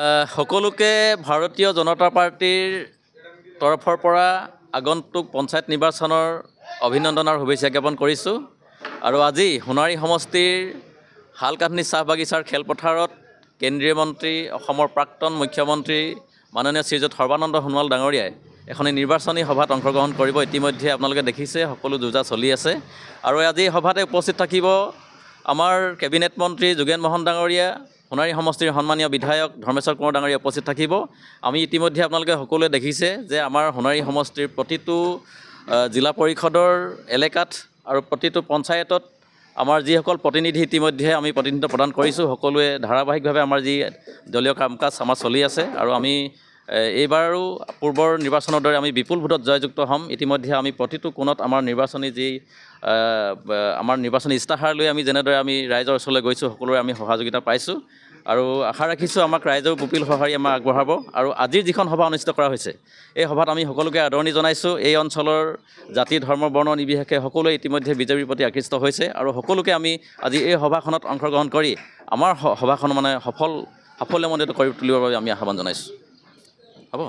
সকলোকে ভাৰতীয় জনতা পাৰ্টিৰ তৰফৰ পৰা আগন্তুক পঞ্চায়ত নিৰ্বাচনৰ অভিনন্দন আৰু শুভেচ্ছা জ্ঞাপন কৰিছোঁ। আৰু আজি সোণাৰী সমষ্টিৰ হালকাঠনি চাহ বাগিচাৰ খেলপথাৰত কেন্দ্ৰীয় মন্ত্ৰী অসমৰ প্ৰাক্তন মুখ্যমন্ত্ৰী মাননীয় শ্ৰীযুত সৰ্বানন্দ সোণোৱাল ডাঙৰীয়াই এখন নিৰ্বাচনী সভাত অংশগ্ৰহণ কৰিব। ইতিমধ্যে আপোনালোকে দেখিছে সকলো যোজা চলি আছে। আৰু আজি সভাতে উপস্থিত থাকিব আমাৰ কেবিনেট মন্ত্ৰী যোগেন মহন ডাঙৰীয়া, সোণাৰী সমষ্টিৰ সন্মানীয় বিধায়ক ধৰ্মেশ্বৰ কোঁৱৰ ডাঙৰীয়া উপস্থিত থাকিব। আমি ইতিমধ্যে আপোনালোকে সকলোৱে দেখিছে যে আমাৰ সোণাৰী সমষ্টিৰ প্ৰতিটো জিলা পৰিষদৰ এলেকাত আৰু প্ৰতিটো পঞ্চায়তত আমাৰ যিসকল প্ৰতিনিধি ইতিমধ্যে আমি প্ৰতিনিধিত্ব প্ৰদান কৰিছোঁ, সকলোৱে ধাৰাবাহিকভাৱে আমাৰ যি দলীয় কাম কাজ আমাৰ চলি আছে। আৰু আমি এইবাৰো পূৰ্বৰ নিৰ্বাচনৰ দৰে আমি বিপুল ভোটত জয়যুক্ত হ'ম। ইতিমধ্যে আমি প্ৰতিটো কোণত আমাৰ নিৰ্বাচনী আমাৰ নিৰ্বাচনী ইস্তাহাৰ লৈ আমি যেনেদৰে আমি ৰাইজৰ ওচৰলৈ গৈছোঁ, সকলোৰে আমি সহযোগিতা পাইছোঁ। আৰু আশা ৰাখিছোঁ আমাক ৰাইজেও বুপিল সঁহাৰি আমাক আগবঢ়াব। আৰু আজিৰ যিখন সভা অনুষ্ঠিত কৰা হৈছে, এই সভাত আমি সকলোকে আদৰণি জনাইছোঁ। এই অঞ্চলৰ জাতি ধৰ্ম বৰ্ণ নিৰ্বিশেষে সকলোৱে ইতিমধ্যে বিজেপিৰ প্ৰতি আকৃষ্ট হৈছে। আৰু সকলোকে আমি আজি এই সভাখনত অংশগ্ৰহণ কৰি আমাৰ সভাখন সাফল্যমণ্ডিত কৰি তুলিবৰ বাবে আমি আহ্বান জনাইছোঁ। হ'ব।